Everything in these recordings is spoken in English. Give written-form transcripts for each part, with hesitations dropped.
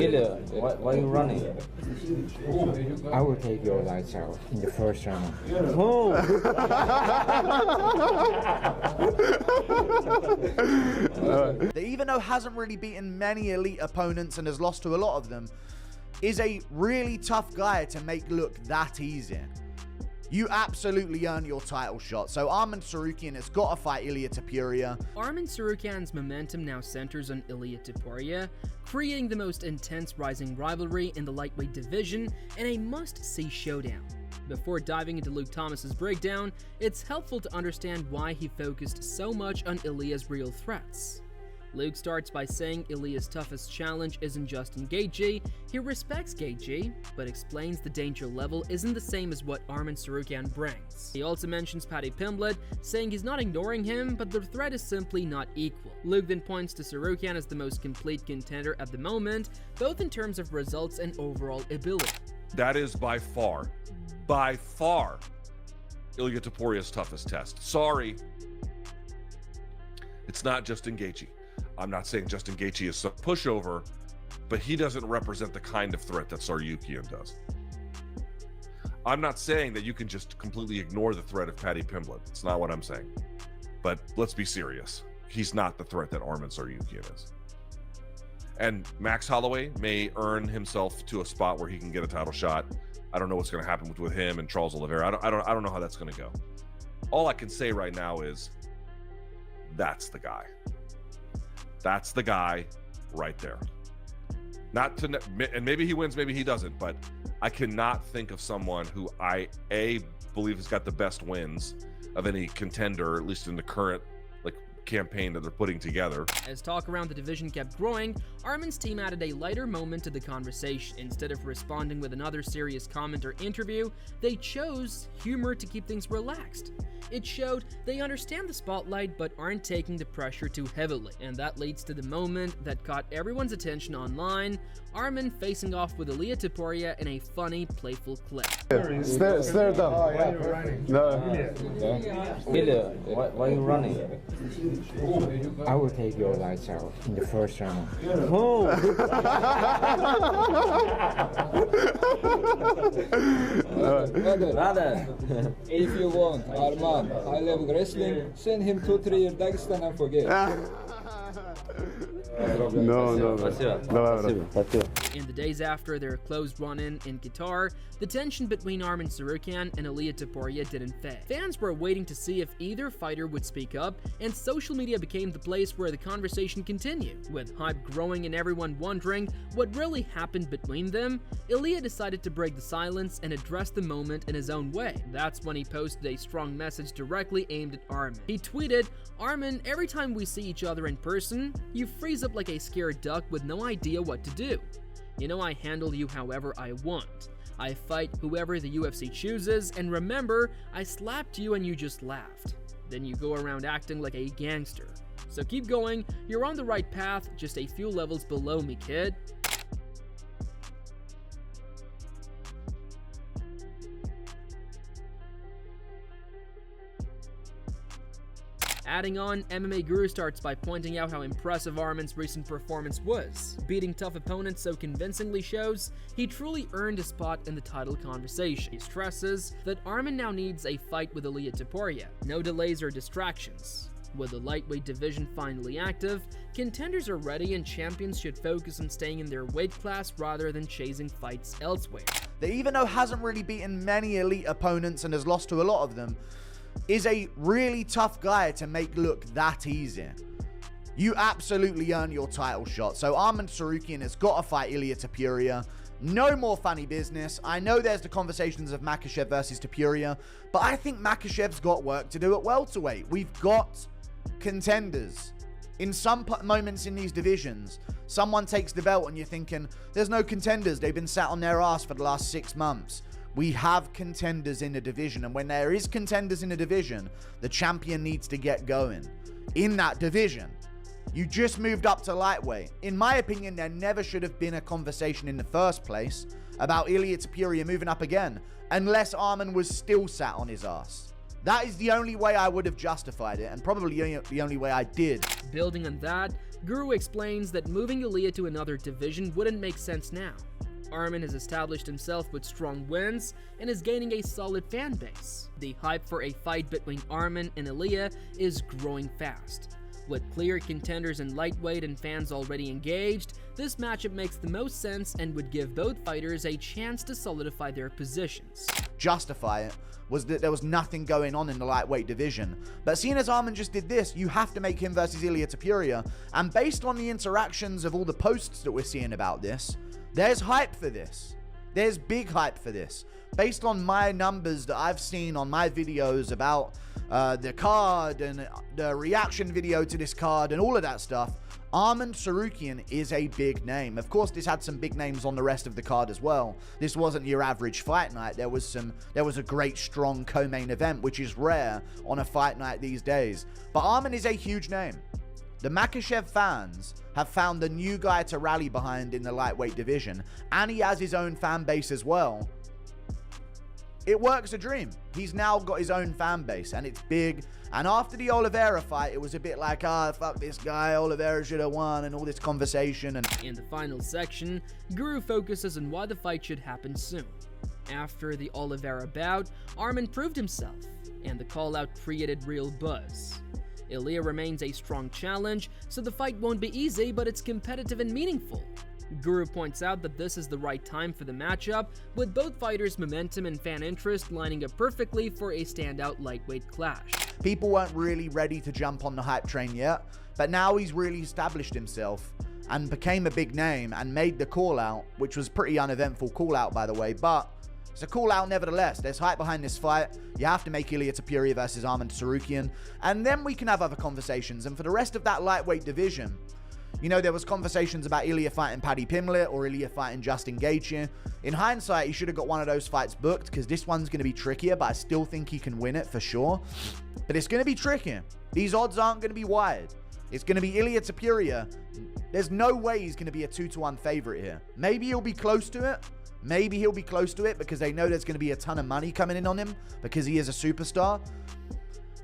Ilya, why are you running? I will take your lights out in the first round. Oh! That even though hasn't really beaten many elite opponents and has lost to a lot of them, is a really tough guy to make look that easy. You absolutely earn your title shot, so Arman Tsarukyan has got to fight Ilia Topuria. Arman Tsarukyan's momentum now centers on Ilia Topuria, creating the most intense rising rivalry in the lightweight division and a must-see showdown. Before diving into Luke Thomas's breakdown, it's helpful to understand why he focused so much on Ilia's real threats. Luke starts by saying Ilia's toughest challenge isn't just in Gaethje. He respects Gaethje, but explains the danger level isn't the same as what Arman Tsarukyan brings. He also mentions Paddy Pimblett, saying he's not ignoring him, but the threat is simply not equal. Luke then points to Tsarukyan as the most complete contender at the moment, both in terms of results and overall ability. That is by far, Ilia Topuria's toughest test. Sorry. It's not Justin Gaethje. I'm not saying Justin Gaethje is some pushover, but he doesn't represent the kind of threat that Tsarukyan does. I'm not saying that you can just completely ignore the threat of Paddy Pimblett. It's not what I'm saying. But let's be serious. He's not the threat that Arman Tsarukyan is. And Max Holloway may earn himself to a spot where he can get a title shot. I don't know what's going to happen with him and Charles Oliveira. I don't know how that's going to go. All I can say right now is that's the guy. That's the guy right there. Not to, and maybe he wins, maybe he doesn't, but I cannot think of someone who I believe has got the best wins of any contender, at least in the current campaign that they're putting together. As talk around the division kept growing, Arman's team added a lighter moment to the conversation. Instead of responding with another serious comment or interview, they chose humor to keep things relaxed. It showed they understand the spotlight but aren't taking the pressure too heavily, and that leads to the moment that caught everyone's attention online, Arman facing off with Ilia Topuria in a funny, playful clip. Stare down. No. Ilya, why are you running? I will take your lights out in the first round. Oh! Brother, If you want Arman high-level wrestling, send him 2-3 years Dagestan and forget. No. In the days after their close run-in Qatar, the tension between Arman Tsarukyan and Ilia Topuria didn't fade. Fans were waiting to see if either fighter would speak up, and social media became the place where the conversation continued. With hype growing and everyone wondering what really happened between them, Ilia decided to break the silence and address the moment in his own way. That's when he posted a strong message directly aimed at Arman. He tweeted, "Arman, every time we see each other in person, you freeze up like a scared duck with no idea what to do. You know I handle you however I want. I fight whoever the UFC chooses, and remember, I slapped you and you just laughed. Then you go around acting like a gangster. So keep going, you're on the right path, just a few levels below me, kid." Adding on, MMA Guru starts by pointing out how impressive Arman's recent performance was. Beating tough opponents so convincingly shows he truly earned a spot in the title conversation. He stresses that Arman now needs a fight with Ilia Topuria. No delays or distractions. With the lightweight division finally active, contenders are ready and champions should focus on staying in their weight class rather than chasing fights elsewhere. That even though hasn't really beaten many elite opponents and has lost to a lot of them, is a really tough guy to make look that easy. You absolutely earn your title shot, so Arman Tsarukyan has got to fight Ilia Topuria. No more funny business. I know there's the conversations of Makhachev versus Topuria, but I think Makhachev's got work to do at welterweight. We've got contenders. In some moments in these divisions, someone takes the belt and you're thinking, there's no contenders. They've been sat on their ass for the last 6 months. We have contenders in the division, and when there is contenders in the division, the champion needs to get going. In that division, you just moved up to lightweight. In my opinion, there never should have been a conversation in the first place about Ilia Topuria moving up again, unless Arman was still sat on his ass. That is the only way I would have justified it, and probably the only way I did. Building on that, Guru explains that moving Ilya to another division wouldn't make sense now. Arman has established himself with strong wins and is gaining a solid fan base. The hype for a fight between Arman and Ilya is growing fast. With clear contenders in lightweight and fans already engaged, this matchup makes the most sense and would give both fighters a chance to solidify their positions. Justify it was that there was nothing going on in the lightweight division. But seeing as Arman just did this, you have to make him versus Ilia Topuria. And based on the interactions of all the posts that we're seeing about this, there's hype for this. There's big hype for this. Based on my numbers that I've seen on my videos about the card and the reaction video to this card and all of that stuff, Arman Tsarukyan is a big name. Of course, this had some big names on the rest of the card as well. This wasn't your average fight night. There was a great, strong co-main event, which is rare on a fight night these days. But Arman is a huge name. The Makhachev fans have found the new guy to rally behind in the lightweight division, and he has his own fan base as well. It works a dream. He's now got his own fan base, and it's big. And after the Oliveira fight, it was a bit like, fuck this guy, Oliveira should have won, and all this conversation. And in the final section, Guru focuses on why the fight should happen soon. After the Oliveira bout, Arman proved himself, and the call-out created real buzz. Ilya remains a strong challenge, so the fight won't be easy, but it's competitive and meaningful. Guru points out that this is the right time for the matchup, with both fighters' momentum and fan interest lining up perfectly for a standout lightweight clash. People weren't really ready to jump on the hype train yet, but now he's really established himself and became a big name and made the call-out, which was pretty uneventful call-out, by the way, but it's a call-out nevertheless. There's hype behind this fight. You have to make Ilia Topuria versus Arman Tsarukyan, and then we can have other conversations. And for the rest of that lightweight division, you know, there was conversations about Ilia fighting Paddy Pimblett or Ilia fighting Justin Gaethje. In hindsight, he should have got one of those fights booked because this one's going to be trickier, but I still think he can win it for sure. But it's going to be trickier. These odds aren't going to be wide. It's going to be Ilia Topuria. There's no way he's going to be a 2-1 favorite here. Maybe he'll be close to it. Maybe he'll be close to it because they know there's going to be a ton of money coming in on him because he is a superstar.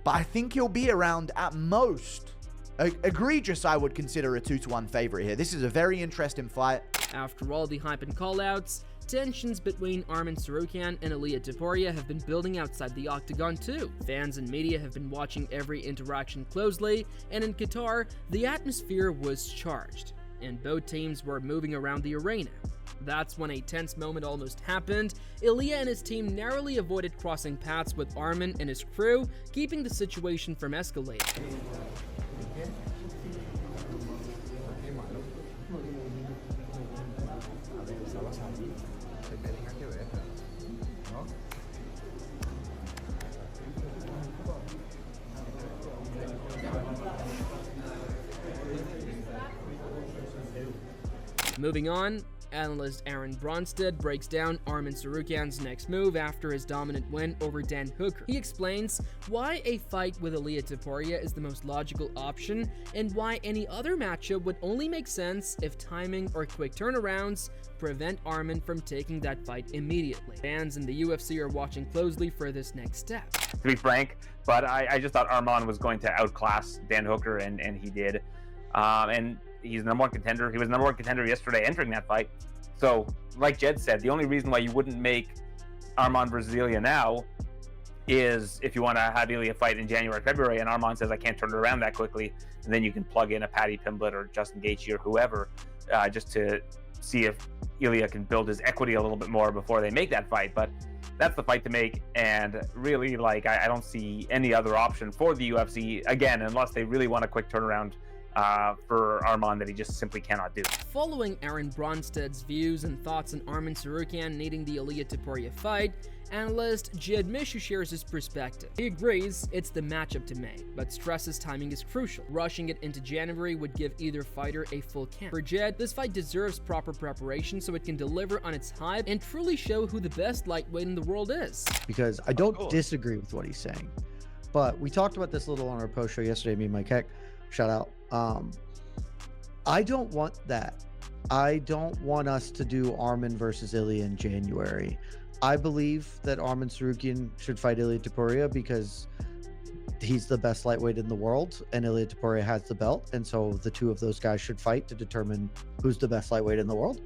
But I think he'll be around at most. Egregious, I would consider a 2-1 favorite here. This is a very interesting fight. After all the hype and callouts, tensions between Arman Tsarukyan and Ilia Topuria have been building outside the octagon too. Fans and media have been watching every interaction closely, and in Qatar, the atmosphere was charged, and both teams were moving around the arena. That's when a tense moment almost happened. Ilia and his team narrowly avoided crossing paths with Arman and his crew, keeping the situation from escalating. Moving on, analyst Aaron Bronstead breaks down Arman Tsarukyan's next move after his dominant win over Dan Hooker. He explains why a fight with Ilia Topuria is the most logical option and why any other matchup would only make sense if timing or quick turnarounds prevent Arman from taking that fight immediately. Fans in the UFC are watching closely for this next step. To be frank, but I just thought Arman was going to outclass Dan Hooker, and he did. And he's the number one contender. He was the number one contender yesterday entering that fight. So, like Jed said, the only reason why you wouldn't make Arman versus Ilia now is if you want to have Ilia fight in January, February, and Arman says, I can't turn it around that quickly, and then you can plug in a Paddy Pimblett or Justin Gaethje or whoever, just to see if Ilia can build his equity a little bit more before they make that fight. But that's the fight to make, and really, like, I don't see any other option for the UFC, again, unless they really want a quick turnaround for Arman that he just simply cannot do. Following Aaron Bronstead's views and thoughts on Arman Tsarukyan needing the Ilia Topuria fight, analyst Jed Mishu shares his perspective. He agrees it's the matchup to make, but stresses timing is crucial. Rushing it into January would give either fighter a full camp. For Jed, this fight deserves proper preparation so it can deliver on its hype and truly show who the best lightweight in the world is. Because I don't disagree with what he's saying, but we talked about this a little on our post show yesterday, me and Mike Heck, shout out. I don't want that. I don't want us to do Arman versus Ilia in January. I believe that Arman Tsarukyan should fight Ilia Topuria because he's the best lightweight in the world, and Ilia Topuria has the belt, and so the two of those guys should fight to determine who's the best lightweight in the world.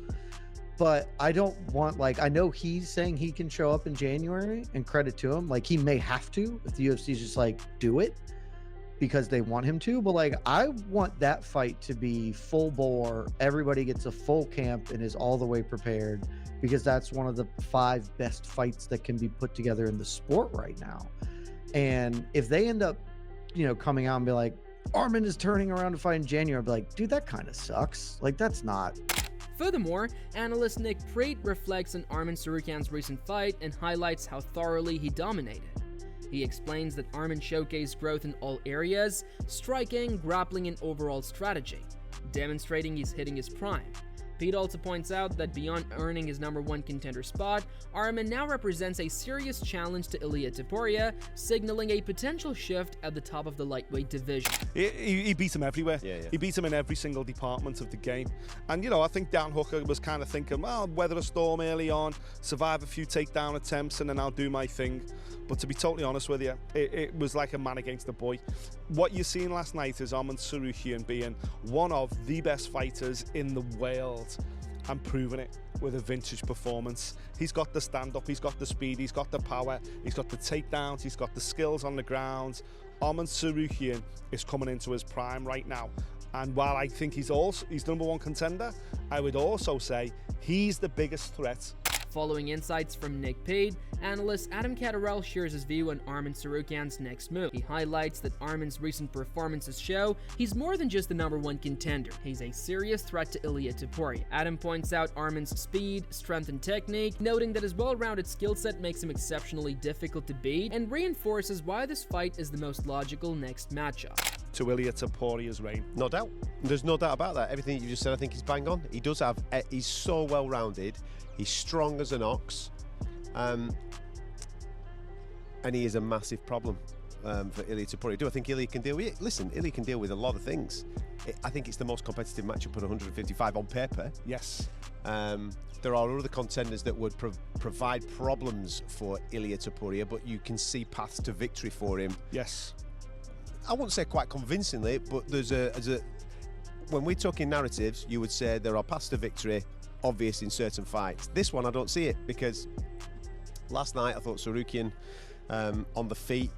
But I don't want, like, I know he's saying he can show up in January, and credit to him. Like, he may have to if the UFC's just like, do it because they want him to. But like, I want that fight to be full bore. Everybody gets a full camp and is all the way prepared, because that's one of the 5 best fights that can be put together in the sport right now. And if they end up, you know, coming out and be like, Arman is turning around to fight in January, I'd be like, dude, that kind of sucks. Like, that's not. Furthermore, analyst Nick Preet reflects on Arman Tsarukyan's recent fight and highlights how thoroughly he dominated. He explains that Arman showcased growth in all areas: striking, grappling, and overall strategy, demonstrating he's hitting his prime. Pete also points out that beyond earning his #1 contender spot, Arman now represents a serious challenge to Ilia Topuria, signaling a potential shift at the top of the lightweight division. He beat him everywhere. Yeah. He beat him in every single department of the game. And, you know, I think Dan Hooker was kind of thinking, well, weather a storm early on, survive a few takedown attempts, and then I'll do my thing. But to be totally honest with you, it was like a man against a boy. What you're seeing last night is Arman Tsarukyan being one of the best fighters in the world and proving it with a vintage performance. He's got the stand-up, he's got the speed, he's got the power, he's got the takedowns, he's got the skills on the ground. Arman Tsarukyan is coming into his prime right now. And while I think he's #1 contender, I would also say he's the biggest threat. Following insights from Nick Pate, analyst Adam Catterall shares his view on Arman Tsarukyan's next move. He highlights that Arman's recent performances show he's more than just the #1 contender. He's a serious threat to Ilia Topuria. Adam points out Arman's speed, strength, and technique, noting that his well-rounded skill set makes him exceptionally difficult to beat, and reinforces why this fight is the most logical next matchup. To Ilia Topuria's reign. No doubt. There's no doubt about that. Everything you just said, I think he's bang on. He does have, he's so well-rounded. He's strong as an ox. And he is a massive problem for Ilia Topuria. Do I think Ilia can deal with it? Listen, Ilia can deal with a lot of things. I think it's the most competitive matchup at 155 on paper. Yes. There are other contenders that would provide problems for Ilia Topuria, but you can see paths to victory for him. Yes. I wouldn't say quite convincingly, but there's when we're talking narratives, you would say there are paths to victory obvious in certain fights. This one, I don't see it, because last night I thought Tsarukyan on the feet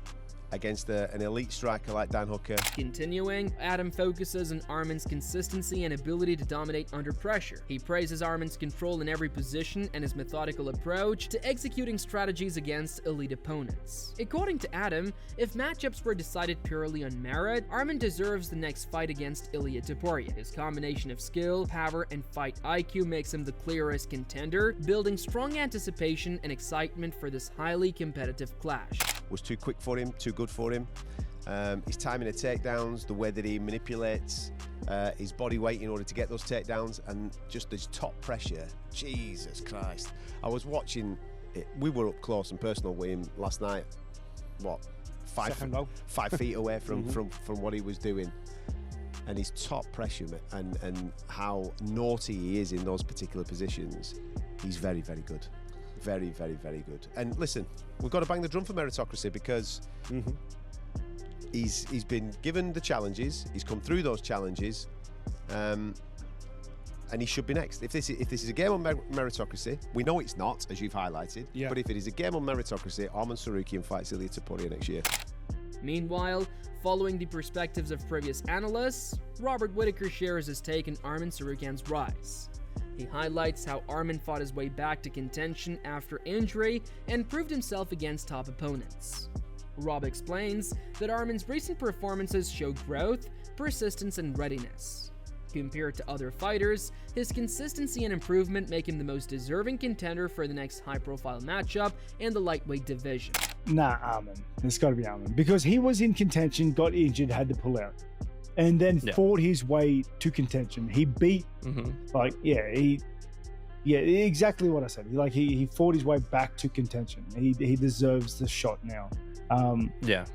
against an elite striker like Dan Hooker. Continuing, Adam focuses on Arman's consistency and ability to dominate under pressure. He praises Arman's control in every position and his methodical approach to executing strategies against elite opponents. According to Adam, if matchups were decided purely on merit, Arman deserves the next fight against Ilia Topuria. His combination of skill, power, and fight IQ makes him the clearest contender, building strong anticipation and excitement for this highly competitive clash. Was too quick for him, too good for him. His timing of takedowns, the way that he manipulates his body weight in order to get those takedowns, and just his top pressure. Jesus Christ. I was watching it. We were up close and personal with him last night. What? 5 feet away from what he was doing. And his top pressure and how naughty he is in those particular positions, he's very, very good. Very, very, very good. And listen, we've got to bang the drum for meritocracy, because he's been given the challenges, he's come through those challenges, and he should be next. If this is a game on meritocracy, we know it's not, as you've highlighted, but if it is a game on meritocracy, Arman Tsarukyan fights Ilia Topuria next year. Meanwhile, following the perspectives of previous analysts, Robert Whitaker shares his take on Arman Tsarukyan's rise. He highlights how Arman fought his way back to contention after injury and proved himself against top opponents. Rob explains that Arman's recent performances show growth, persistence, and readiness. Compared to other fighters, his consistency and improvement make him the most deserving contender for the next high-profile matchup in the lightweight division. Nah, Arman. It's got to be Arman. Because he was in contention, got injured, had to pull out. And then fought his way to contention. He beat, exactly what I said. He fought his way back to contention. He deserves the shot now.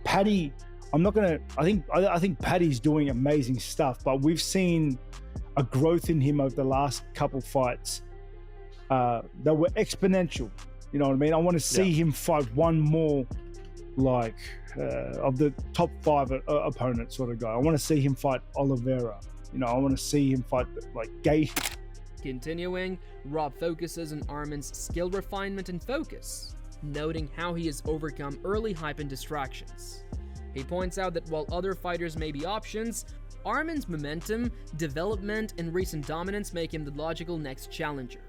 Paddy, I think Paddy's doing amazing stuff, but we've seen a growth in him over the last couple fights that were exponential. You know what I mean? I want to see him fight one more, like, of the top 5 opponent sort of guy. I want to see him fight Oliveira. You know, I want to see him fight, like, Gaethje. Continuing, Rob focuses on Arman's skill refinement and focus, noting how he has overcome early hype and distractions. He points out that while other fighters may be options, Arman's momentum, development, and recent dominance make him the logical next challenger.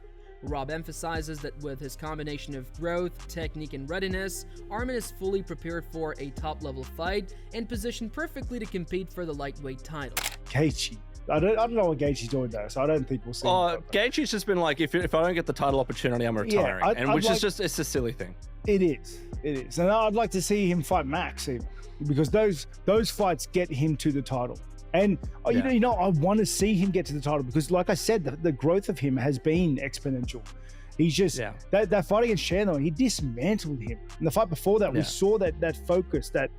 Rob emphasizes that with his combination of growth, technique, and readiness, Arman is fully prepared for a top-level fight and positioned perfectly to compete for the lightweight title. Gaethje. I don't know what Gaethje's doing there, so I don't think we'll see. Gaethje's just been like, if I don't get the title opportunity, I'm retiring, it's a silly thing. It is, and I'd like to see him fight Max even, because those fights get him to the title. And you know, I want to see him get to the title because, like I said, the growth of him has been exponential. He's just that fight against Chandler, he dismantled him. And the fight before that, we saw that focus, that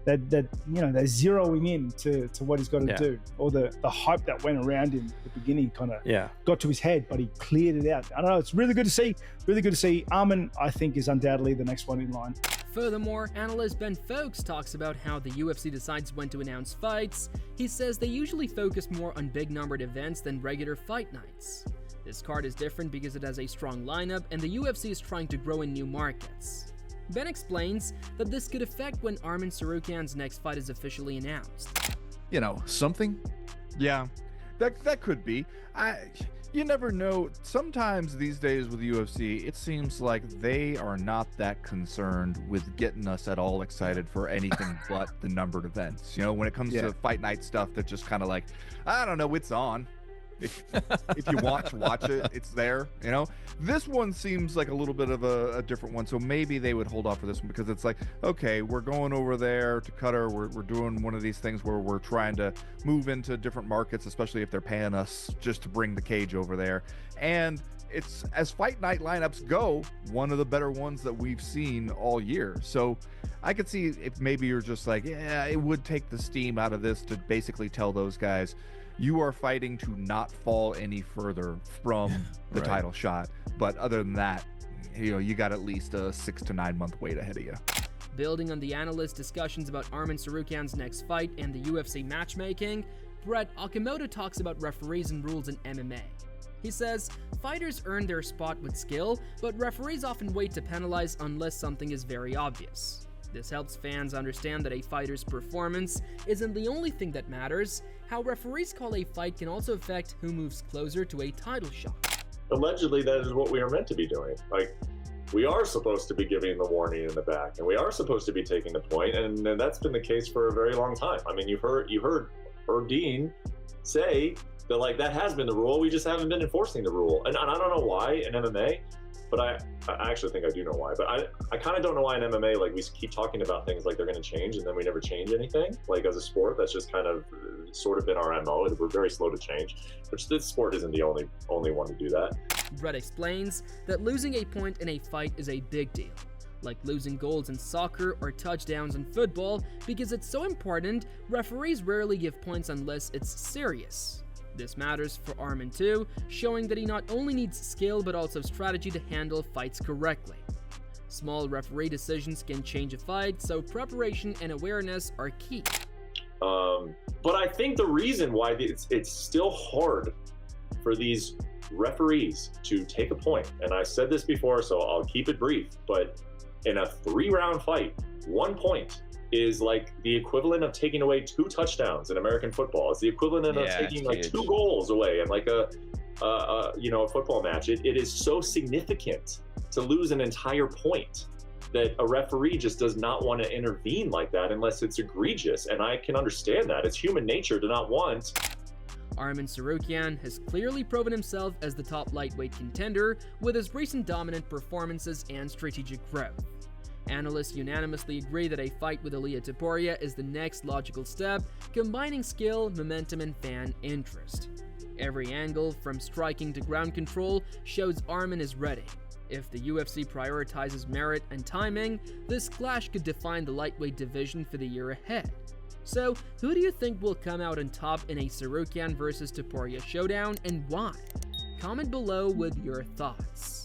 you know, that zeroing in to what he's got to do, or the hype that went around him at the beginning kind of got to his head, but he cleared it out. I don't know. It's really good to see. Really good to see. Arman, I think, is undoubtedly the next one in line. Furthermore, analyst Ben Folks talks about how the UFC decides when to announce fights. He says they usually focus more on big-numbered events than regular fight nights. This card is different because it has a strong lineup, and the UFC is trying to grow in new markets. Ben explains that this could affect when Arman Tsarukyan's next fight is officially announced. You know, something? Yeah, that could be. You never know. Sometimes these days with UFC, it seems like they are not that concerned with getting us at all excited for anything but the numbered events. You know, when it comes to fight night stuff, they're just kind of like, I don't know, it's on. If you want to watch it, it's there. You know, this one seems like a little bit of a different one, so maybe they would hold off for this one because it's like, okay, we're going over there to Qatar. We're doing one of these things where we're trying to move into different markets, especially if they're paying us just to bring the cage over there. And it's, as fight night lineups go, one of the better ones that we've seen all year. So I could see if maybe you're just like, yeah, it would take the steam out of this to basically tell those guys, you are fighting to not fall any further from the title shot. But other than that, you know, you got at least a 6 to 9 month wait ahead of you. Building on the analyst discussions about Arman Tsarukyan's next fight and the UFC matchmaking, Brett Okamoto talks about referees and rules in MMA. He says, fighters earn their spot with skill, but referees often wait to penalize unless something is very obvious. This helps fans understand that a fighter's performance isn't the only thing that matters. How referees call a fight can also affect who moves closer to a title shot. Allegedly, that is what we are meant to be doing. Like, we are supposed to be giving the warning in the back, and we are supposed to be taking the point, and that's been the case for a very long time. I mean, you heard Dean say that, like, that has been the rule. We just haven't been enforcing the rule, and I don't know why in MMA. But I actually think I do know why. But I kind of don't know why in MMA, like, we keep talking about things like they're going to change and then we never change anything. Like, as a sport, that's just kind of sort of been our MO. We're very slow to change, which this sport isn't the only one to do that. Brett explains that losing a point in a fight is a big deal, like losing goals in soccer or touchdowns in football. Because it's so important, referees rarely give points unless it's serious. This matters for Arman too, showing that he not only needs skill but also strategy to handle fights correctly. Small referee decisions can change a fight, so preparation and awareness are key. But I think the reason why it's still hard for these referees to take a point, and I said this before, so I'll keep it brief, but in a 3-round fight, 1 point is like the equivalent of taking away 2 touchdowns in American football. It's the equivalent of taking like 2 goals away in like a football match. It is so significant to lose an entire point that a referee just does not want to intervene like that unless it's egregious. And I can understand that. It's human nature to not want. Arman Tsarukyan has clearly proven himself as the top lightweight contender with his recent dominant performances and strategic growth. Analysts unanimously agree that a fight with Ilia Topuria is the next logical step, combining skill, momentum, and fan interest. Every angle, from striking to ground control, shows Arman is ready. If the UFC prioritizes merit and timing, this clash could define the lightweight division for the year ahead. So, who do you think will come out on top in a Tsarukyan versus Topuria showdown, and why? Comment below with your thoughts.